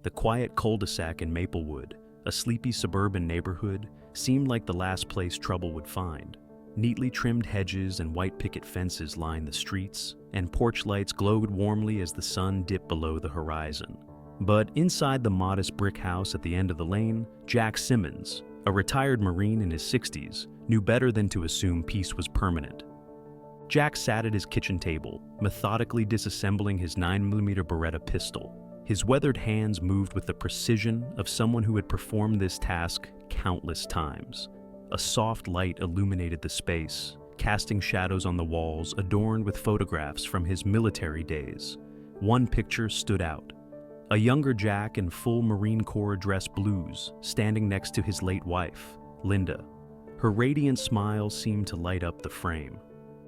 The quiet cul-de-sac in Maplewood, a sleepy suburban neighborhood, seemed like the last place trouble would find. Neatly trimmed hedges and white picket fences lined the streets, and porch lights glowed warmly as the sun dipped below the horizon. But inside the modest brick house at the end of the lane, Jack Simmons, a retired Marine in his 60s, knew better than to assume peace was permanent. Jack sat at his kitchen table, methodically disassembling his 9mm Beretta pistol. His weathered hands moved with the precision of someone who had performed this task countless times. A soft light illuminated the space, casting shadows on the walls adorned with photographs from his military days. One picture stood out. A younger Jack in full Marine Corps dress blues, standing next to his late wife, Linda. Her radiant smile seemed to light up the frame.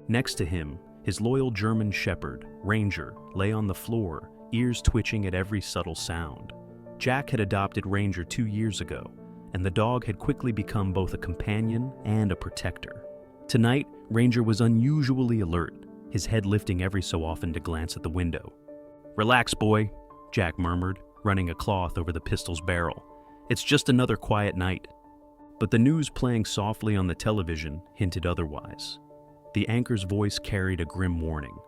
Next to him, his loyal German shepherd, Ranger, lay on the floor, ears twitching at every subtle sound. Jack had adopted Ranger 2 years ago, and the dog had quickly become both a companion and a protector. Tonight, Ranger was unusually alert, his head lifting every so often to glance at the window. "Relax, boy," Jack murmured, running a cloth over the pistol's barrel. "It's just another quiet night." But the news playing softly on the television hinted otherwise. The anchor's voice carried a grim warning.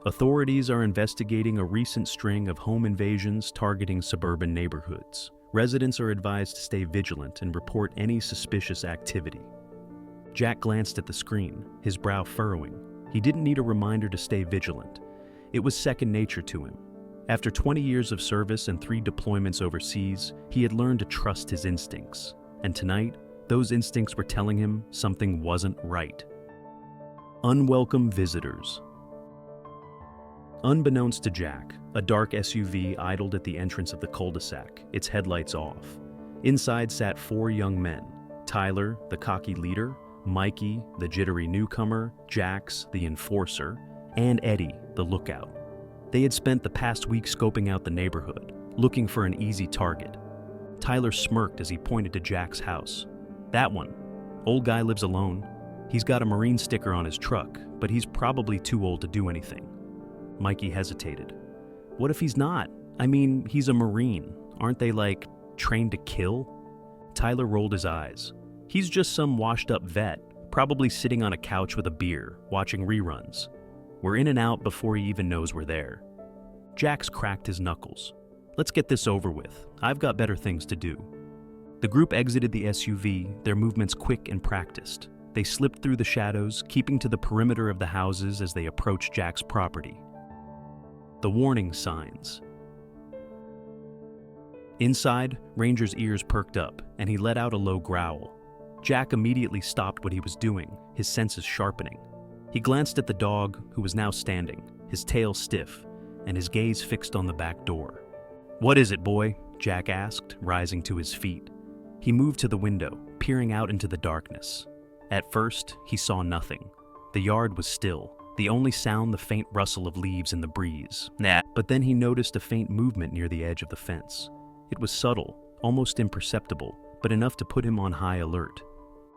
Authorities are investigating a recent string of home invasions targeting suburban neighborhoods. Residents are advised to stay vigilant and report any suspicious activity. Jack glanced at the screen, his brow furrowing. He didn't need a reminder to stay vigilant. It was second nature to him. After 20 years of service and 3 deployments overseas, he had learned to trust his instincts. And tonight, those instincts were telling him something wasn't right. Unwelcome visitors. Unbeknownst to Jack, a dark SUV idled at the entrance of the cul-de-sac, its headlights off. Inside sat 4 young men: Tyler, the cocky leader; Mikey, the jittery newcomer; Jax, the enforcer; and Eddie, the lookout. They had spent the past week scoping out the neighborhood, looking for an easy target. Tyler smirked as he pointed to Jack's house. "That one. Old guy lives alone. He's got a Marine sticker on his truck, but he's probably too old to do anything." Mikey hesitated. "What if he's not? I mean, he's a Marine. Aren't they, trained to kill?" Tyler rolled his eyes. "He's just some washed-up vet, probably sitting on a couch with a beer, watching reruns. We're in and out before he even knows we're there." Jax cracked his knuckles. "Let's get this over with. I've got better things to do." The group exited the SUV, their movements quick and practiced. They slipped through the shadows, keeping to the perimeter of the houses as they approached Jack's property. The warning signs. Inside, Ranger's ears perked up, and he let out a low growl. Jack immediately stopped what he was doing, his senses sharpening. He glanced at the dog, who was now standing, his tail stiff, and his gaze fixed on the back door. "What is it, boy?" Jack asked, rising to his feet. He moved to the window, peering out into the darkness. At first, he saw nothing. The yard was still, the only sound the faint rustle of leaves in the breeze. But then he noticed a faint movement near the edge of the fence. It was subtle, almost imperceptible, but enough to put him on high alert.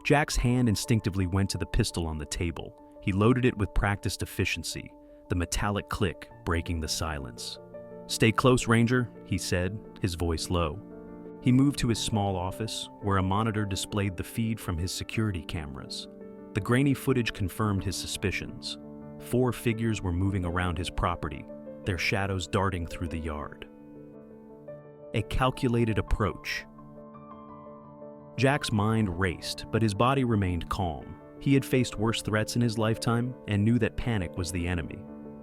Jack's hand instinctively went to the pistol on the table. He loaded it with practiced efficiency, the metallic click breaking the silence. "Stay close, Ranger," he said, his voice low. He moved to his small office, where a monitor displayed the feed from his security cameras. The grainy footage confirmed his suspicions. 4 figures were moving around his property, their shadows darting through the yard. A calculated approach. Jack's mind raced, but his body remained calm. He had faced worse threats in his lifetime and knew that panic was the enemy.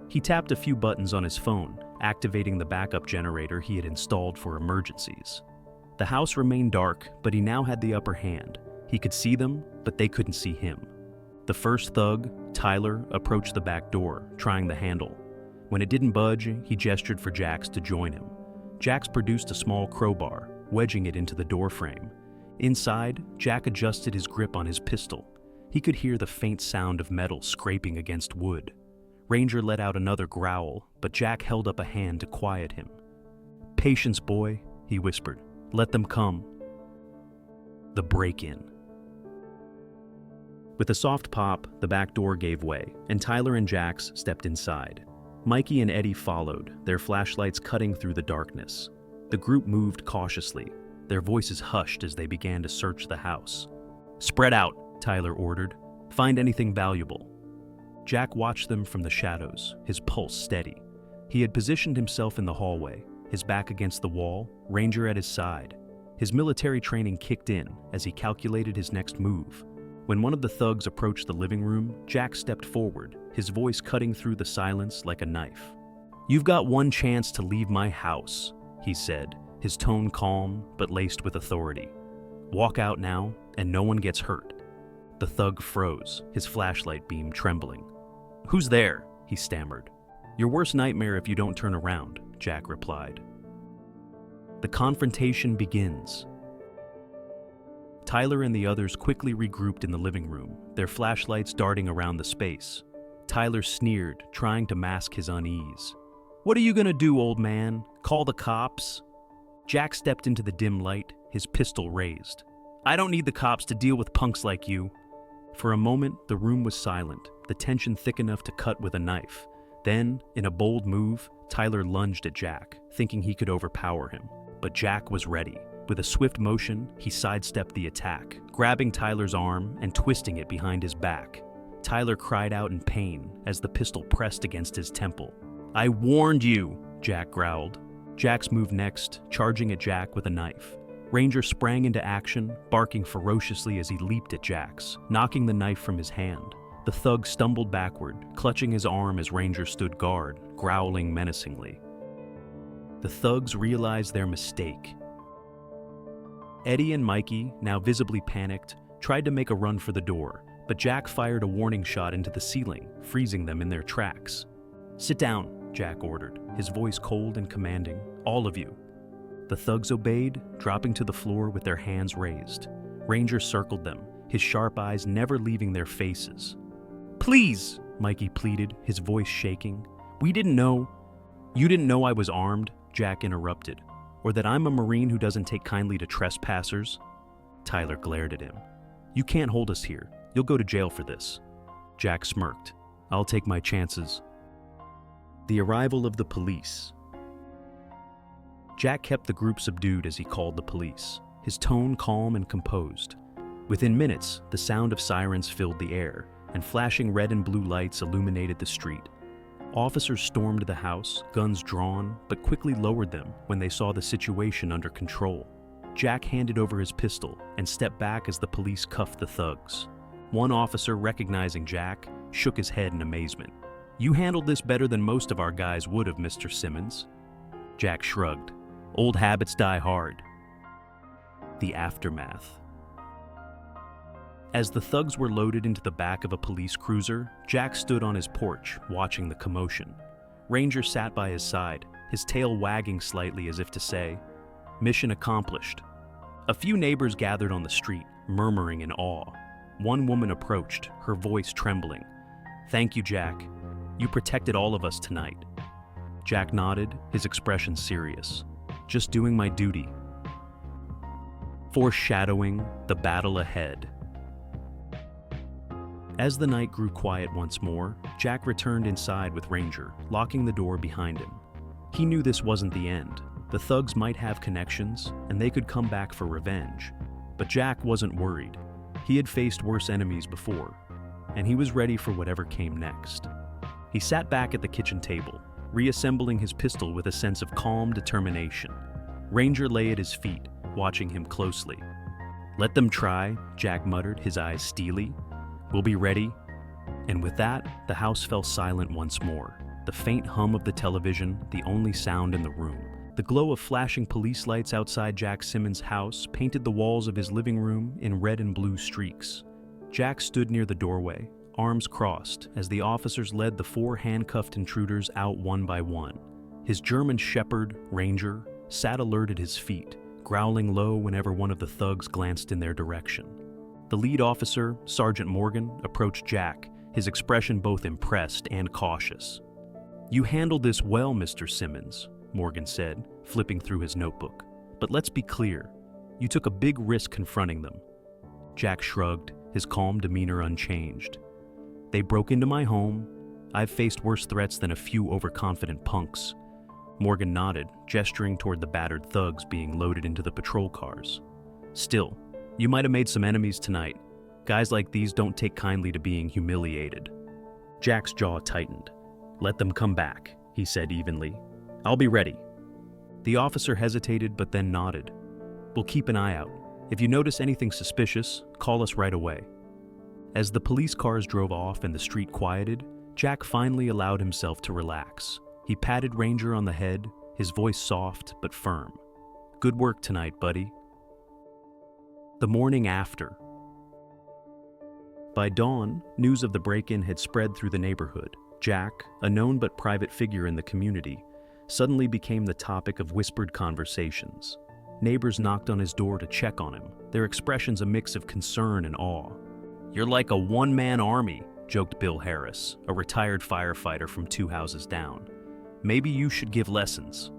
He tapped a few buttons on his phone, activating the backup generator he had installed for emergencies. The house remained dark, but he now had the upper hand. He could see them, but they couldn't see him. The first thug, Tyler, approached the back door, trying the handle. When it didn't budge, he gestured for Jax to join him. Jax produced a small crowbar, wedging it into the doorframe. Inside, Jack adjusted his grip on his pistol. He could hear the faint sound of metal scraping against wood. Ranger let out another growl, but Jack held up a hand to quiet him. "Patience, boy," he whispered. "Let them come." The break-in. With a soft pop, the back door gave way, and Tyler and Jax stepped inside. Mikey and Eddie followed, their flashlights cutting through the darkness. The group moved cautiously, their voices hushed as they began to search the house. "Spread out," Tyler ordered. "Find anything valuable." Jack watched them from the shadows, his pulse steady. He had positioned himself in the hallway, his back against the wall, Ranger at his side. His military training kicked in as he calculated his next move. When one of the thugs approached the living room, Jack stepped forward, his voice cutting through the silence like a knife. "You've got one chance to leave my house," he said, his tone calm but laced with authority. "Walk out now, and no one gets hurt." The thug froze, his flashlight beam trembling. "Who's there?" he stammered. "Your worst nightmare if you don't turn around," Jack replied. The confrontation begins. Tyler and the others quickly regrouped in the living room, their flashlights darting around the space. Tyler sneered, trying to mask his unease. "What are you gonna do, old man? Call the cops?" Jack stepped into the dim light, his pistol raised. "I don't need the cops to deal with punks like you." For a moment, the room was silent, the tension thick enough to cut with a knife. Then, in a bold move, Tyler lunged at Jack, thinking he could overpower him. But Jack was ready. With a swift motion, he sidestepped the attack, grabbing Tyler's arm and twisting it behind his back. Tyler cried out in pain as the pistol pressed against his temple. "I warned you," Jack growled. Jax moved next, charging at Jack with a knife. Ranger sprang into action, barking ferociously as he leaped at Jax, knocking the knife from his hand. The thug stumbled backward, clutching his arm as Ranger stood guard, growling menacingly. The thugs realized their mistake. Eddie and Mikey, now visibly panicked, tried to make a run for the door, but Jack fired a warning shot into the ceiling, freezing them in their tracks. "Sit down," Jack ordered, his voice cold and commanding. "All of you." The thugs obeyed, dropping to the floor with their hands raised. Ranger circled them, his sharp eyes never leaving their faces. "Please," Mikey pleaded, his voice shaking. "We didn't know." "You didn't know I was armed," Jack interrupted. "Or that I'm a Marine who doesn't take kindly to trespassers?" Tyler glared at him. "You can't hold us here. You'll go to jail for this." Jack smirked. "I'll take my chances." The arrival of the police. Jack kept the group subdued as he called the police, his tone calm and composed. Within minutes, the sound of sirens filled the air, and flashing red and blue lights illuminated the street. Officers stormed the house, guns drawn, but quickly lowered them when they saw the situation under control. Jack handed over his pistol and stepped back as the police cuffed the thugs. One officer, recognizing Jack, shook his head in amazement. "You handled this better than most of our guys would have, Mr. Simmons." Jack shrugged. "Old habits die hard." The aftermath. As the thugs were loaded into the back of a police cruiser, Jack stood on his porch, watching the commotion. Ranger sat by his side, his tail wagging slightly as if to say, "Mission accomplished." A few neighbors gathered on the street, murmuring in awe. One woman approached, her voice trembling. "Thank you, Jack. You protected all of us tonight." Jack nodded, his expression serious. "Just doing my duty." Foreshadowing the battle ahead. As the night grew quiet once more, Jack returned inside with Ranger, locking the door behind him. He knew this wasn't the end. The thugs might have connections, and they could come back for revenge. But Jack wasn't worried. He had faced worse enemies before, and he was ready for whatever came next. He sat back at the kitchen table, reassembling his pistol with a sense of calm determination. Ranger lay at his feet, watching him closely. "Let them try," Jack muttered, his eyes steely. "We'll be ready." And with that, the house fell silent once more, the faint hum of the television the only sound in the room. The glow of flashing police lights outside Jack Simmons' house painted the walls of his living room in red and blue streaks. Jack stood near the doorway, arms crossed, as the officers led the 4 handcuffed intruders out one by one. His German shepherd, Ranger, sat alert at his feet, growling low whenever one of the thugs glanced in their direction. The lead officer, Sergeant Morgan, approached Jack, his expression both impressed and cautious. "You handled this well, Mr. Simmons," Morgan said, flipping through his notebook. "But let's be clear. You took a big risk confronting them." Jack shrugged, his calm demeanor unchanged. "They broke into my home. I've faced worse threats than a few overconfident punks. Morgan nodded, gesturing toward the battered thugs being loaded into the patrol cars. Still, you might have made some enemies tonight. Guys like these don't take kindly to being humiliated. Jack's jaw tightened. Let them come back, he said evenly. I'll be ready. The officer hesitated but then nodded. We'll keep an eye out. If you notice anything suspicious, call us right away. As the police cars drove off and the street quieted, Jack finally allowed himself to relax. He patted Ranger on the head, his voice soft but firm. Good work tonight, buddy. The morning after. By dawn, news of the break-in had spread through the neighborhood. Jack, a known but private figure in the community, suddenly became the topic of whispered conversations. Neighbors knocked on his door to check on him, their expressions a mix of concern and awe. You're like a one-man army, joked Bill Harris, a retired firefighter from 2 houses down. Maybe you should give lessons.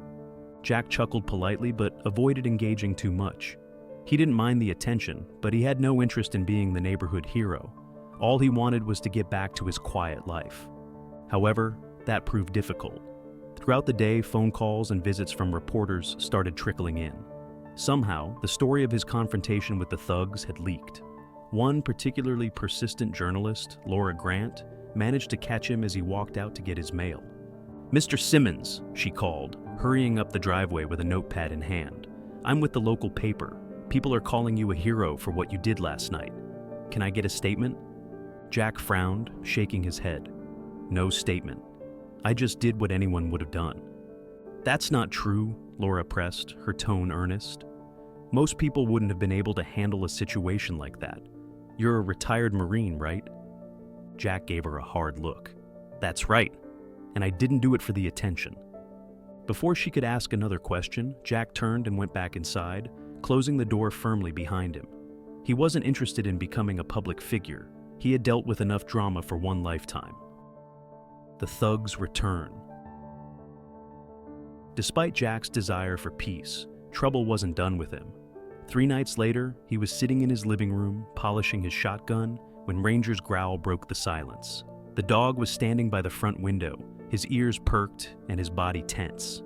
Jack chuckled politely but avoided engaging too much. He didn't mind the attention, but he had no interest in being the neighborhood hero. All he wanted was to get back to his quiet life. However, that proved difficult. Throughout the day, phone calls and visits from reporters started trickling in. Somehow, the story of his confrontation with the thugs had leaked. One particularly persistent journalist, Laura Grant, managed to catch him as he walked out to get his mail. Mr. Simmons, she called, hurrying up the driveway with a notepad in hand. I'm with the local paper. People are calling you a hero for what you did last night. Can I get a statement? Jack frowned, shaking his head. No statement. I just did what anyone would have done. That's not true, Laura pressed, her tone earnest. Most people wouldn't have been able to handle a situation like that. You're a retired Marine, right? Jack gave her a hard look. That's right, and I didn't do it for the attention. Before she could ask another question, Jack turned and went back inside, closing the door firmly behind him. He wasn't interested in becoming a public figure. He had dealt with enough drama for one lifetime. The thugs return. Despite Jack's desire for peace, trouble wasn't done with him. 3 nights later, he was sitting in his living room, polishing his shotgun, when Ranger's growl broke the silence. The dog was standing by the front window, his ears perked and his body tense.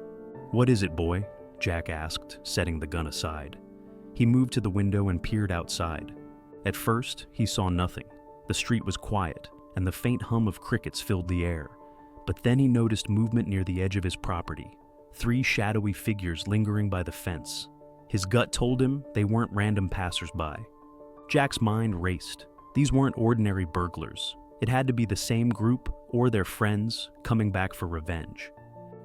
What is it, boy? Jack asked, setting the gun aside. He moved to the window and peered outside. At first, he saw nothing. The street was quiet, and the faint hum of crickets filled the air. But then he noticed movement near the edge of his property. 3 shadowy figures lingering by the fence. His gut told him they weren't random passersby. Jack's mind raced. These weren't ordinary burglars. It had to be the same group or their friends coming back for revenge.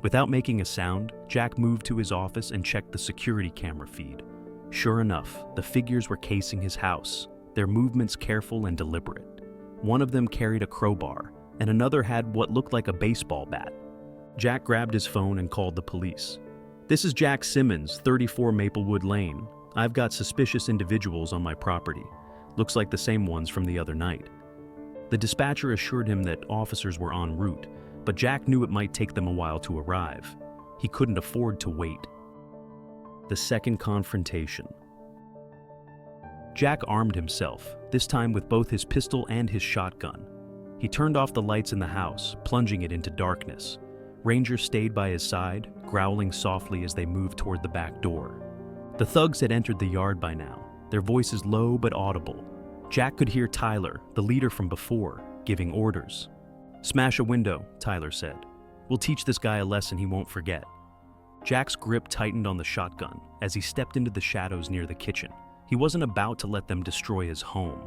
Without making a sound, Jack moved to his office and checked the security camera feed. Sure enough, the figures were casing his house, their movements careful and deliberate. One of them carried a crowbar, and another had what looked like a baseball bat. Jack grabbed his phone and called the police. This is Jack Simmons, 34 Maplewood Lane. I've got suspicious individuals on my property. Looks like the same ones from the other night. The dispatcher assured him that officers were en route, but Jack knew it might take them a while to arrive. He couldn't afford to wait. The second confrontation. Jack armed himself, this time with both his pistol and his shotgun. He turned off the lights in the house, plunging it into darkness. Ranger stayed by his side, growling softly as they moved toward the back door. The thugs had entered the yard by now, their voices low but audible. Jack could hear Tyler, the leader from before, giving orders. "Smash a window," Tyler said. "We'll teach this guy a lesson he won't forget." Jack's grip tightened on the shotgun as he stepped into the shadows near the kitchen. He wasn't about to let them destroy his home.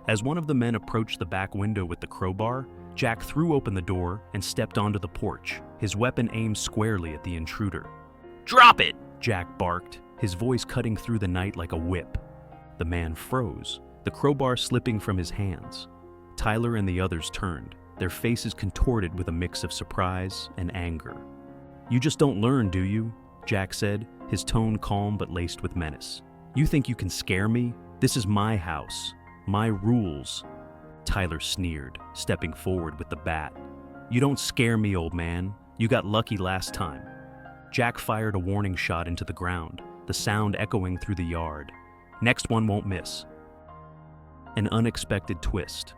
As one of the men approached the back window with the crowbar, Jack threw open the door and stepped onto the porch, his weapon aimed squarely at the intruder. "Drop it!" Jack barked, his voice cutting through the night like a whip. The man froze, the crowbar slipping from his hands. Tyler and the others turned, their faces contorted with a mix of surprise and anger. "You just don't learn, do you?" Jack said, his tone calm but laced with menace. "You think you can scare me? This is my house. My rules." Tyler sneered, stepping forward with the bat. "You don't scare me, old man. You got lucky last time." Jack fired a warning shot into the ground, the sound echoing through the yard. "Next one won't miss." An unexpected twist.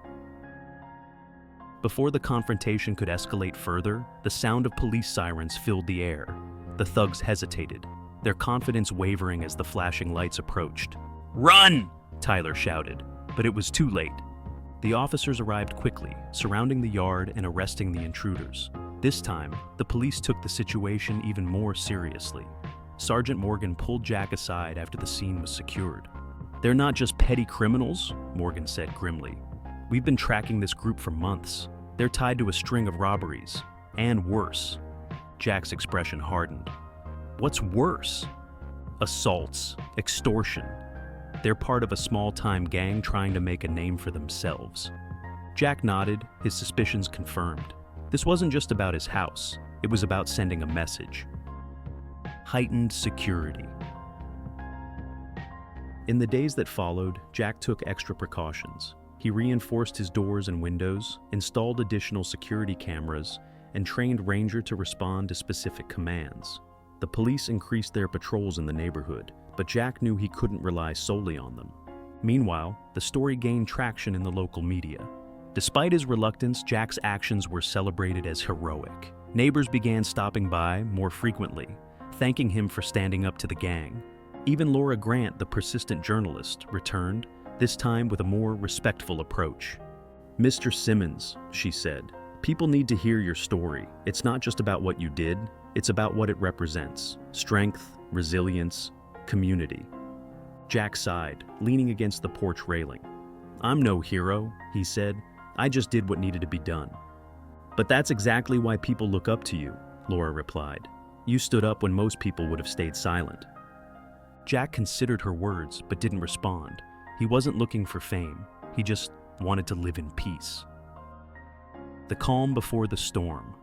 Before the confrontation could escalate further, the sound of police sirens filled the air. The thugs hesitated, their confidence wavering as the flashing lights approached. "Run!" Tyler shouted, but it was too late. The officers arrived quickly, surrounding the yard and arresting the intruders. This time, the police took the situation even more seriously. Sergeant Morgan pulled Jack aside after the scene was secured. "They're not just petty criminals," Morgan said grimly. "We've been tracking this group for months. They're tied to a string of robberies, and worse." Jack's expression hardened. "What's worse?" "Assaults, extortion. They're part of a small-time gang trying to make a name for themselves." Jack nodded, his suspicions confirmed. This wasn't just about his house, it was about sending a message. Heightened security. In the days that followed, Jack took extra precautions. He reinforced his doors and windows, installed additional security cameras, and trained Ranger to respond to specific commands. The police increased their patrols in the neighborhood, but Jack knew he couldn't rely solely on them. Meanwhile, the story gained traction in the local media. Despite his reluctance, Jack's actions were celebrated as heroic. Neighbors began stopping by more frequently, thanking him for standing up to the gang. Even Laura Grant, the persistent journalist, returned, this time with a more respectful approach. "Mr. Simmons," she said, "people need to hear your story. It's not just about what you did, it's about what it represents. Strength, resilience, community." Jack sighed, leaning against the porch railing. "I'm no hero," he said. "I just did what needed to be done." "But that's exactly why people look up to you," Laura replied. "You stood up when most people would have stayed silent." Jack considered her words, but didn't respond. He wasn't looking for fame. He just wanted to live in peace. The calm before the storm.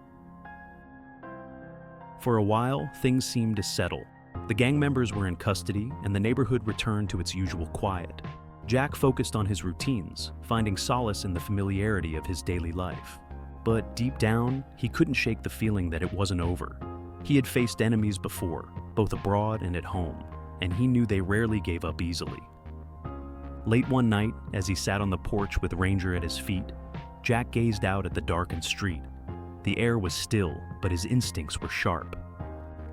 For a while, things seemed to settle. The gang members were in custody, and the neighborhood returned to its usual quiet. Jack focused on his routines, finding solace in the familiarity of his daily life. But deep down, he couldn't shake the feeling that it wasn't over. He had faced enemies before, both abroad and at home, and he knew they rarely gave up easily. Late one night, as he sat on the porch with Ranger at his feet, Jack gazed out at the darkened street. The air was still, but his instincts were sharp.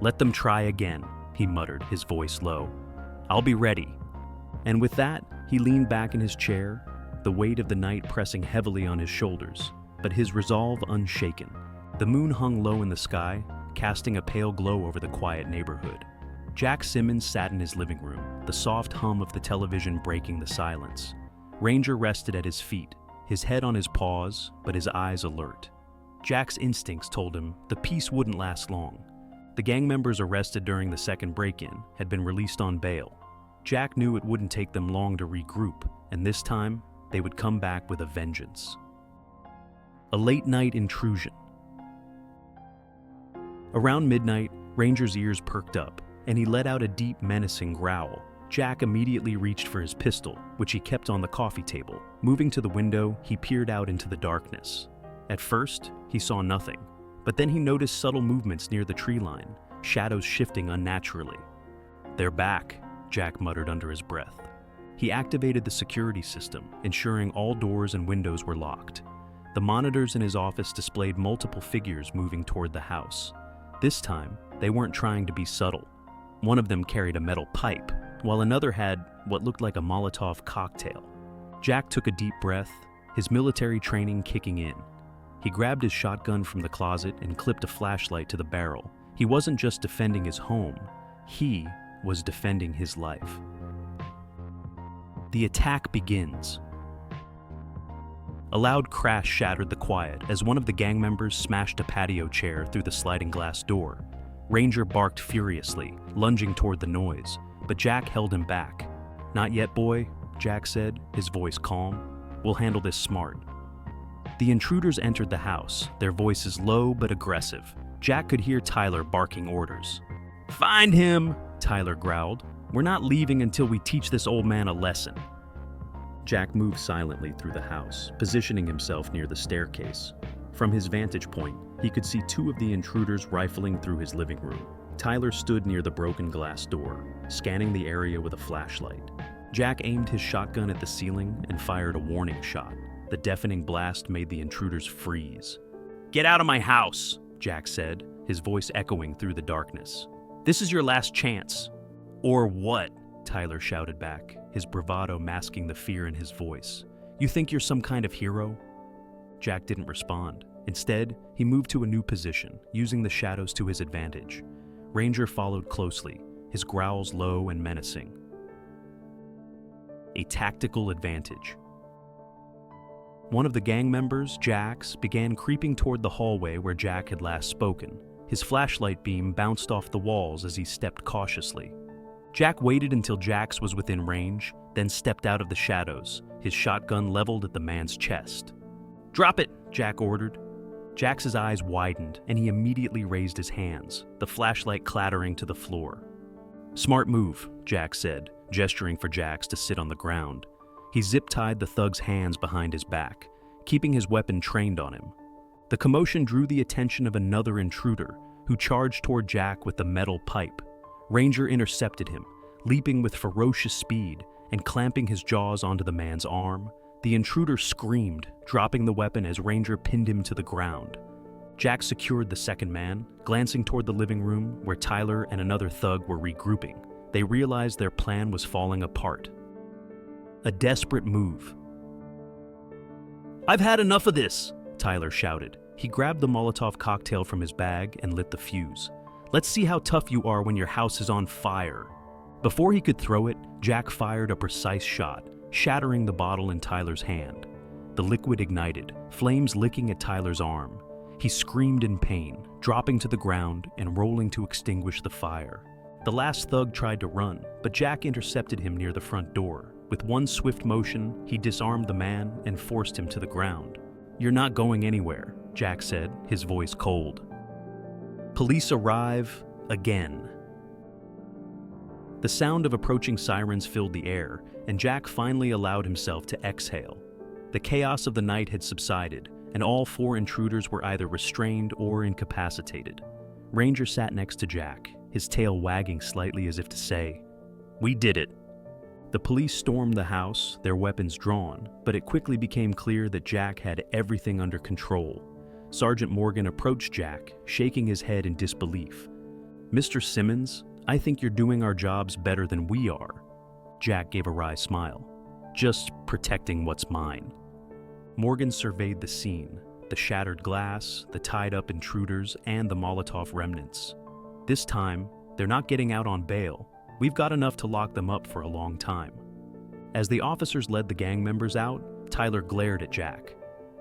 "Let them try again," he muttered, his voice low. "I'll be ready." And with that, he leaned back in his chair, the weight of the night pressing heavily on his shoulders, but his resolve unshaken. The moon hung low in the sky, casting a pale glow over the quiet neighborhood. Jack Simmons sat in his living room, the soft hum of the television breaking the silence. Ranger rested at his feet, his head on his paws, but his eyes alert. Jack's instincts told him the peace wouldn't last long. The gang members arrested during the second break-in had been released on bail. Jack knew it wouldn't take them long to regroup, and this time, they would come back with a vengeance. A late-night intrusion. Around midnight, Ranger's ears perked up, and he let out a deep, menacing growl. Jack immediately reached for his pistol, which he kept on the coffee table. Moving to the window, he peered out into the darkness. At first, he saw nothing, but then he noticed subtle movements near the tree line, shadows shifting unnaturally. "They're back," Jack muttered under his breath. He activated the security system, ensuring all doors and windows were locked. The monitors in his office displayed multiple figures moving toward the house. This time, they weren't trying to be subtle. One of them carried a metal pipe, while another had what looked like a Molotov cocktail. Jack took a deep breath, his military training kicking in. He grabbed his shotgun from the closet and clipped a flashlight to the barrel. He wasn't just defending his home, he was defending his life. The attack begins. A loud crash shattered the quiet as one of the gang members smashed a patio chair through the sliding glass door. Ranger barked furiously, lunging toward the noise, but Jack held him back. "Not yet, boy," Jack said, his voice calm. "We'll handle this smart." The intruders entered the house, their voices low but aggressive. Jack could hear Tyler barking orders. "Find him!" Tyler growled. "We're not leaving until we teach this old man a lesson." Jack moved silently through the house, positioning himself near the staircase. From his vantage point, he could see two of the intruders rifling through his living room. Tyler stood near the broken glass door, scanning the area with a flashlight. Jack aimed his shotgun at the ceiling and fired a warning shot. The deafening blast made the intruders freeze. "Get out of my house!" Jack said, his voice echoing through the darkness. This is your last chance. Or what? Tyler shouted back, his bravado masking the fear in his voice. You think you're some kind of hero? Jack didn't respond. Instead, he moved to a new position, using the shadows to his advantage. Ranger followed closely, his growls low and menacing. A tactical advantage. One of the gang members, Jax, began creeping toward the hallway where Jack had last spoken. His flashlight beam bounced off the walls as he stepped cautiously. Jack waited until Jax was within range, then stepped out of the shadows, his shotgun leveled at the man's chest. "Drop it," Jack ordered. Jax's eyes widened, and he immediately raised his hands, the flashlight clattering to the floor. "Smart move," Jack said, gesturing for Jax to sit on the ground. He zip-tied the thug's hands behind his back, keeping his weapon trained on him. The commotion drew the attention of another intruder, who charged toward Jack with the metal pipe. Ranger intercepted him, leaping with ferocious speed and clamping his jaws onto the man's arm. The intruder screamed, dropping the weapon as Ranger pinned him to the ground. Jack secured the second man, glancing toward the living room where Tyler and another thug were regrouping. They realized their plan was falling apart. A desperate move. "I've had enough of this," Tyler shouted. He grabbed the Molotov cocktail from his bag and lit the fuse. "Let's see how tough you are when your house is on fire." Before he could throw it, Jack fired a precise shot, shattering the bottle in Tyler's hand. The liquid ignited, flames licking at Tyler's arm. He screamed in pain, dropping to the ground and rolling to extinguish the fire. The last thug tried to run, but Jack intercepted him near the front door. With one swift motion, he disarmed the man and forced him to the ground. "You're not going anywhere," Jack said, his voice cold. Police arrive again. The sound of approaching sirens filled the air, and Jack finally allowed himself to exhale. The chaos of the night had subsided, and all four intruders were either restrained or incapacitated. Ranger sat next to Jack, his tail wagging slightly as if to say, "We did it." The police stormed the house, their weapons drawn, but it quickly became clear that Jack had everything under control. Sergeant Morgan approached Jack, shaking his head in disbelief. "Mr. Simmons, I think you're doing our jobs better than we are." Jack gave a wry smile. "Just protecting what's mine." Morgan surveyed the scene, the shattered glass, the tied-up intruders, and the Molotov remnants. "This time, they're not getting out on bail. We've got enough to lock them up for a long time." As the officers led the gang members out, Tyler glared at Jack.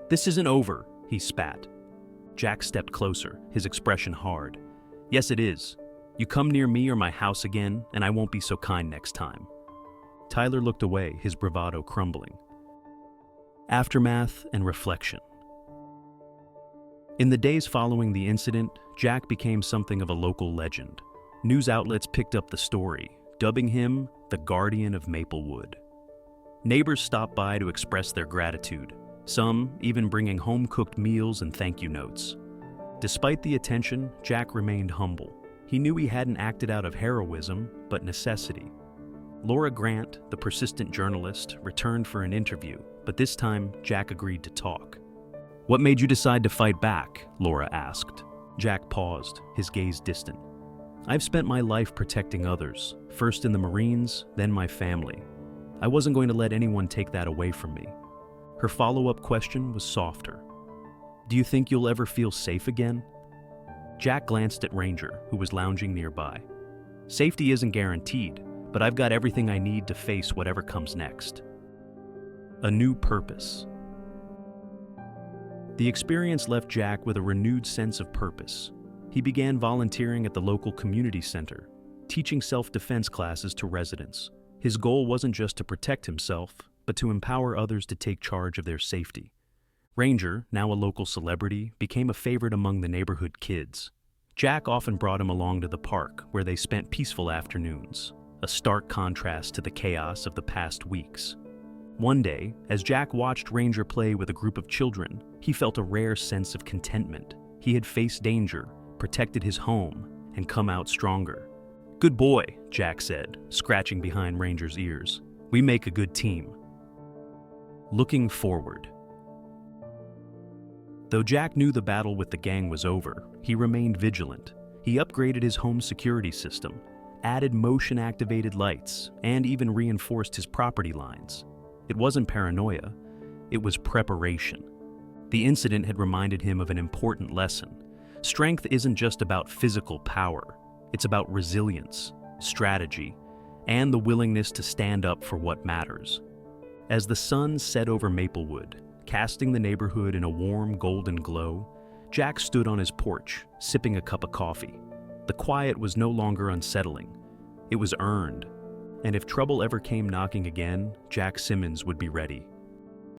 "This isn't over," he spat. Jack stepped closer, his expression hard. "Yes, it is. You come near me or my house again, and I won't be so kind next time." Tyler looked away, his bravado crumbling. Aftermath and reflection. In the days following the incident, Jack became something of a local legend. News outlets picked up the story, dubbing him the Guardian of Maplewood. Neighbors stopped by to express their gratitude, some even bringing home-cooked meals and thank you notes. Despite the attention, Jack remained humble. He knew he hadn't acted out of heroism, but necessity. Laura Grant, the persistent journalist, returned for an interview, but this time Jack agreed to talk. "What made you decide to fight back?" Laura asked. Jack paused, his gaze distant. "I've spent my life protecting others, first in the Marines, then my family. I wasn't going to let anyone take that away from me." Her follow-up question was softer. "Do you think you'll ever feel safe again?" Jack glanced at Ranger, who was lounging nearby. "Safety isn't guaranteed, but I've got everything I need to face whatever comes next." A new purpose. The experience left Jack with a renewed sense of purpose. He began volunteering at the local community center, teaching self-defense classes to residents. His goal wasn't just to protect himself, but to empower others to take charge of their safety. Ranger, now a local celebrity, became a favorite among the neighborhood kids. Jack often brought him along to the park, where they spent peaceful afternoons, a stark contrast to the chaos of the past weeks. One day, as Jack watched Ranger play with a group of children, he felt a rare sense of contentment. He had faced danger, protected his home, and come out stronger. "Good boy," Jack said, scratching behind Ranger's ears. "We make a good team." Looking forward. Though Jack knew the battle with the gang was over, he remained vigilant. He upgraded his home security system, added motion-activated lights, and even reinforced his property lines. It wasn't paranoia, it was preparation. The incident had reminded him of an important lesson. Strength isn't just about physical power, it's about resilience, strategy, and the willingness to stand up for what matters. As the sun set over Maplewood, casting the neighborhood in a warm golden glow, Jack stood on his porch, sipping a cup of coffee. The quiet was no longer unsettling. It was earned. And if trouble ever came knocking again, Jack Simmons would be ready.